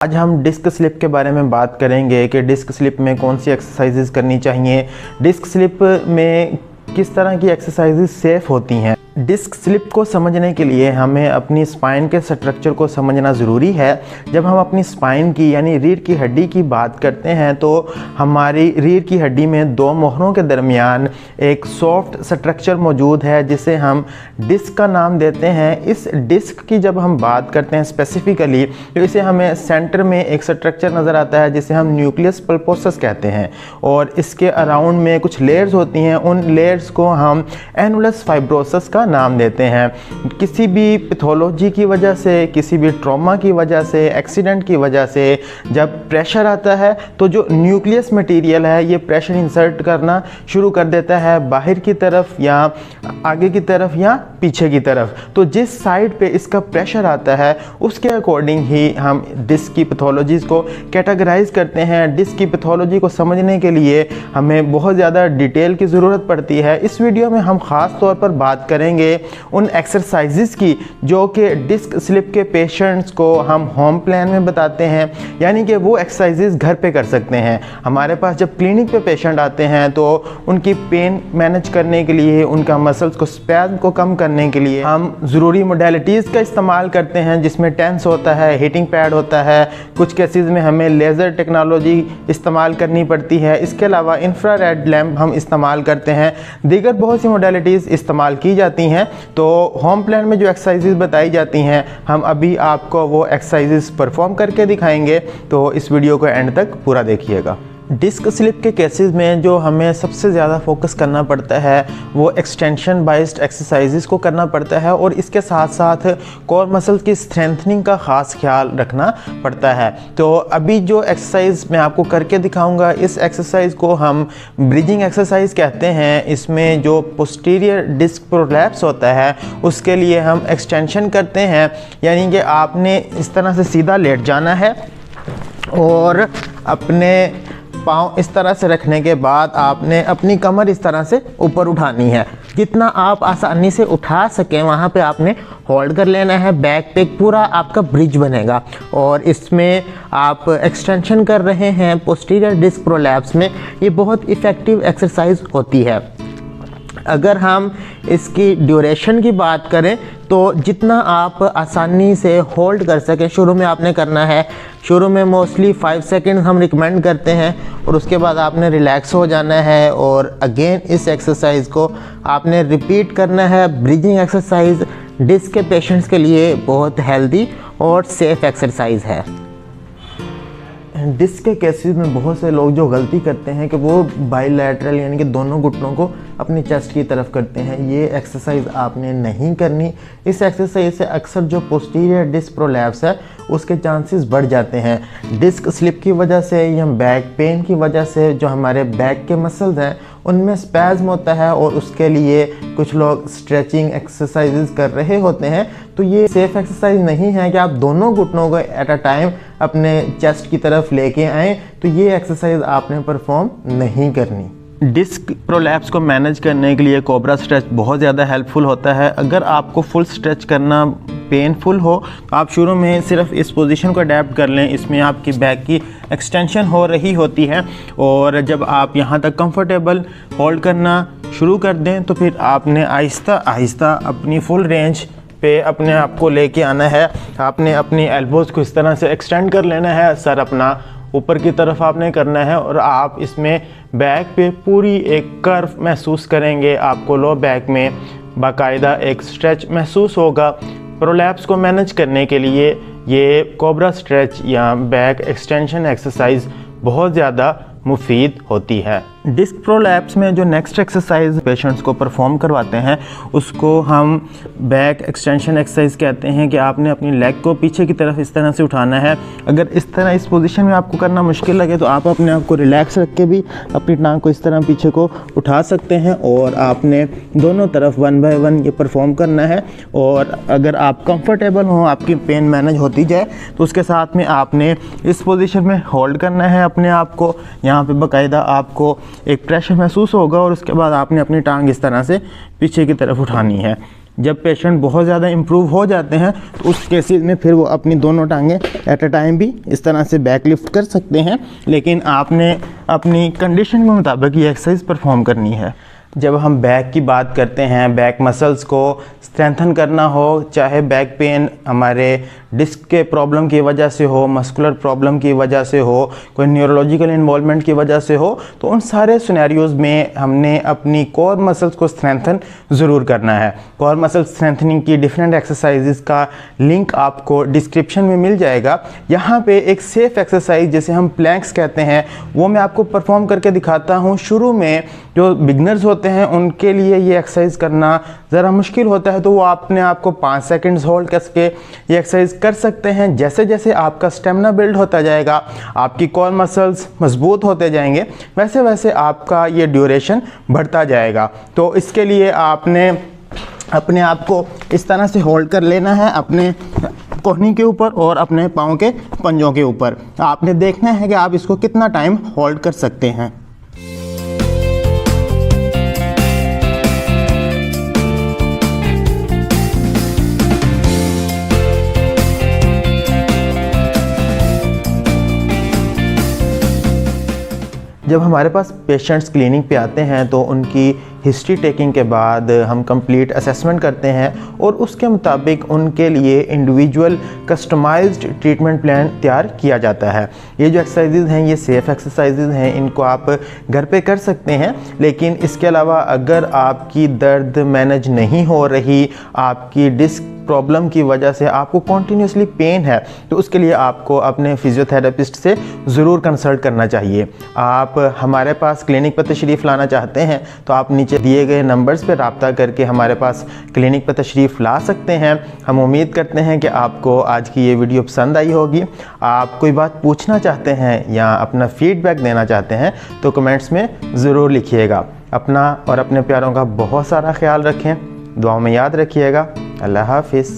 आज हम disc slip के बारे में बात करेंगे कि डिस्क स्लिप में कौन सी एक्सरसाइजेज करनी चाहिए, डिस्क स्लिप में किस तरह की एक्सरसाइजेज सेफ होती हैं। डिस्क स्लिप को समझने के लिए हमें अपनी स्पाइन के स्ट्रक्चर को समझना ज़रूरी है। जब हम अपनी स्पाइन की यानी रीढ़ की हड्डी की बात करते हैं तो हमारी रीढ़ की हड्डी में दो मोहरों के दरमियान एक सॉफ्ट स्ट्रक्चर मौजूद है जिसे हम डिस्क का नाम देते हैं। इस डिस्क की जब हम बात करते हैं स्पेसिफिकली तो इसे हमें सेंटर में एक स्ट्रक्चर नज़र आता है जिसे हम न्यूक्लियस पल्पोसस कहते हैं और इसके अराउंड में कुछ लेयर्स होती हैं। उन लेयर्स को हम एनुलस फाइब्रोसिस का नाम देते हैं। किसी भी पैथोलॉजी की वजह से, किसी भी ट्रॉमा की वजह से, एक्सीडेंट की वजह से जब प्रेशर आता है तो जो न्यूक्लियस मटेरियल है ये प्रेशर इंसर्ट करना शुरू कर देता है बाहर की तरफ या आगे की तरफ या पीछे की तरफ। तो जिस साइड पे इसका प्रेशर आता है उसके अकॉर्डिंग ही हम डिस्क की पैथोलॉजीज़ को कैटेगराइज करते हैं। डिस्क की पैथोलॉजी को समझने के लिए हमें बहुत ज़्यादा डिटेल की ज़रूरत पड़ती है। इस वीडियो में हम ख़ास तौर पर बात करेंगे उन एक्सरसाइजेस की जो कि डिस्क स्लिप के पेशेंट्स को हम होम प्लान में बताते हैं, यानी कि वो एक्सरसाइजेस घर पे कर सकते हैं। हमारे पास जब क्लिनिक पे पेशेंट आते हैं तो उनकी पेन मैनेज करने के लिए, उनका मसल्स को स्पैज़म को कम करने के लिए हम ज़रूरी मोडेलिटीज़ का इस्तेमाल करते हैं जिसमें टेंस होता है, हीटिंग पैड होता है, कुछ केसेस में हमें लेज़र टेक्नोलॉजी इस्तेमाल करनी पड़ती है। इसके अलावा इंफ्रारेड लैम्प हम इस्तेमाल करते हैं, दीगर बहुत सी मोडेलिटीज़ इस्तेमाल की जाती हैं। तो होम प्लान में जो एक्सरसाइजेज बताई जाती हैं हम अभी आपको वो एक्सरसाइजेज परफॉर्म करके दिखाएंगे, तो इस वीडियो को एंड तक पूरा देखिएगा। डिस्क स्लिप के केसेस में जो हमें सबसे ज़्यादा फोकस करना पड़ता है वो एक्सटेंशन बाइस्ड एक्सरसाइजेस को करना पड़ता है और इसके साथ साथ कोर मसल्स की स्ट्रेंथनिंग का ख़ास ख्याल रखना पड़ता है। तो अभी जो एक्सरसाइज मैं आपको करके दिखाऊंगा इस एक्सरसाइज को हम ब्रिजिंग एक्सरसाइज कहते हैं। इसमें जो पोस्टीरियर डिस्क प्रोलैप्स होता है उसके लिए हम एक्सटेंशन करते हैं, यानी कि आपने इस तरह से सीधा लेट जाना है और अपने पाँव इस तरह से रखने के बाद आपने अपनी कमर इस तरह से ऊपर उठानी है। जितना आप आसानी से उठा सकें वहाँ पे आपने होल्ड कर लेना है। बैक पे पूरा आपका ब्रिज बनेगा और इसमें आप एक्सटेंशन कर रहे हैं पोस्टीरियर डिस्क प्रोलैप्स में। ये बहुत इफ़ेक्टिव एक्सरसाइज होती है। अगर हम इसकी ड्यूरेशन की बात करें तो जितना आप आसानी से होल्ड कर सकें, शुरू में आपने करना है, शुरू में मोस्टली 5 सेकंड हम रिकमेंड करते हैं और उसके बाद आपने रिलैक्स हो जाना है और अगेन इस एक्सरसाइज को आपने रिपीट करना है। ब्रीदिंग एक्सरसाइज डिस्क के पेशेंट्स के लिए बहुत हेल्दी और सेफ एक्सरसाइज है। डिस्क के केसेस में बहुत से लोग जो गलती करते हैं कि वो बाइलैटरल यानी कि दोनों घुटनों को अपनी चेस्ट की तरफ करते हैं। ये एक्सरसाइज आपने नहीं करनी। इस एक्सरसाइज से अक्सर जो पोस्टीरियर डिस्क प्रोलैप्स है उसके चांसेस बढ़ जाते हैं। डिस्क स्लिप की वजह से या बैक पेन की वजह से जो हमारे बैक के मसल्स हैं उनमें स्पैज़म होता है और उसके लिए कुछ लोग स्ट्रेचिंग एक्सरसाइजेज कर रहे होते हैं। तो ये सेफ एक्सरसाइज नहीं है कि आप दोनों घुटनों को एट अ टाइम अपने चेस्ट की तरफ लेके आएँ। तो ये एक्सरसाइज आपने परफॉर्म नहीं करनी। डिस्क प्रोलैप्स को मैनेज करने के लिए कोबरा स्ट्रेच बहुत ज़्यादा हेल्पफुल होता है। अगर आपको फुल स्ट्रेच करना पेनफुल हो तो आप शुरू में सिर्फ इस पोजीशन को अडेप्ट कर लें। इसमें आपकी बैक की एक्सटेंशन हो रही होती है और जब आप यहाँ तक कंफर्टेबल होल्ड करना शुरू कर दें तो फिर आपने आहिस्ता आहिस्ता अपनी फुल रेंज पे अपने आप को लेके आना है। आपने अपनी एल्बोज़ को इस तरह से एक्सटेंड कर लेना है, सर अपना ऊपर की तरफ आपने करना है और आप इसमें बैक पे पूरी एक कर्व महसूस करेंगे। आपको लो बैक में बाकायदा एक स्ट्रेच महसूस होगा। प्रोलैप्स को मैनेज करने के लिए ये कोबरा स्ट्रेच या बैक एक्सटेंशन एक्सरसाइज बहुत ज़्यादा मुफीद होती है। डिस्क प्रोलैप्स में जो नेक्स्ट एक्सरसाइज पेशेंट्स को परफॉर्म करवाते हैं उसको हम बैक एक्सटेंशन एक्सरसाइज कहते हैं कि आपने अपनी लेग को पीछे की तरफ इस तरह से उठाना है। अगर इस तरह इस पोजीशन में आपको करना मुश्किल लगे तो आप अपने आप को रिलैक्स रख के भी अपनी टांग को इस तरह पीछे को उठा सकते हैं और आपने दोनों तरफ 1 बाय 1 ये परफॉर्म करना है। और अगर आप कंफर्टेबल हो, आपकी पेन मैनेज होती जाए तो उसके साथ में आपने इस पोजीशन में होल्ड करना है अपने आप को। यहाँ पे बाकायदा आपको एक प्रेशर महसूस होगा और उसके बाद आपने अपनी टांग इस तरह से पीछे की तरफ उठानी है। जब पेशेंट बहुत ज़्यादा इम्प्रूव हो जाते हैं तो उस केसेस में फिर वो अपनी दोनों टांगें एट अ टाइम भी इस तरह से बैक लिफ्ट कर सकते हैं, लेकिन आपने अपनी कंडीशन के मुताबिक ये एक्सरसाइज परफॉर्म करनी है। जब हम बैक की बात करते हैं, बैक मसल्स को स्ट्रेंथन करना हो, चाहे बैक पेन हमारे डिस्क के प्रॉब्लम की वजह से हो, मस्कुलर प्रॉब्लम की वजह से हो, कोई न्यूरोलॉजिकल इन्वॉल्वमेंट की वजह से हो, तो उन सारे सिनेरियोज़ में हमने अपनी कोर मसल्स को स्ट्रेंथन ज़रूर करना है। कोर मसल स्ट्रेंथनिंग की डिफरेंट एक्सरसाइजेज़ का लिंक आपको डिस्क्रिप्शन में मिल जाएगा। यहाँ पे एक सेफ एक्सरसाइज जिसे हम प्लैंक्स कहते हैं वो मैं आपको परफॉर्म करके दिखाता हूँ। शुरू में जो बिगनर्स होते हैं उनके लिए ये एक्सरसाइज करना ज़रा मुश्किल होता है, तो वो अपने आप को 5 सेकंड्स होल्ड करके ये एक्सरसाइज कर सकते हैं। जैसे जैसे आपका स्टेमिना बिल्ड होता जाएगा, आपकी कोर मसल्स मजबूत होते जाएंगे, वैसे वैसे आपका ये ड्यूरेशन बढ़ता जाएगा। तो इसके लिए आपने अपने आप को इस तरह से होल्ड कर लेना है, अपने कोहनी के ऊपर और अपने पाँव के पंजों के ऊपर। आपने देखना है कि आप इसको कितना टाइम होल्ड कर सकते हैं। जब हमारे पास पेशेंट्स क्लिनिक पे आते हैं तो उनकी हिस्ट्री टेकिंग के बाद हम कंप्लीट असेसमेंट करते हैं और उसके मुताबिक उनके लिए इंडिविजुअल कस्टमाइज्ड ट्रीटमेंट प्लान तैयार किया जाता है। ये जो एक्सरसाइजेज हैं ये सेफ़ एक्सरसाइजेज हैं, इनको आप घर पे कर सकते हैं, लेकिन इसके अलावा अगर आपकी दर्द मैनेज नहीं हो रही, आपकी डिस्क प्रॉब्लम की वजह से आपको कॉन्टीन्यूसली पेन है, तो उसके लिए आपको अपने फिजियोथेरेपिस्ट से ज़रूर कंसल्ट करना चाहिए। आप हमारे पास क्लिनिक पर तशरीफ़ लाना चाहते हैं तो आप नीचे दिए गए नंबर्स पर रब्ता करके हमारे पास क्लिनिक पर तशरीफ़ ला सकते हैं। हम उम्मीद करते हैं कि आपको आज की ये वीडियो पसंद आई होगी। आप कोई बात पूछना चाहते हैं या अपना फीडबैक देना चाहते हैं तो कमेंट्स में ज़रूर लिखिएगा। अपना और अपने प्यारों का बहुत सारा ख्याल रखें, दुआओं में याद रखिएगा। अल्लाह हाफिज़।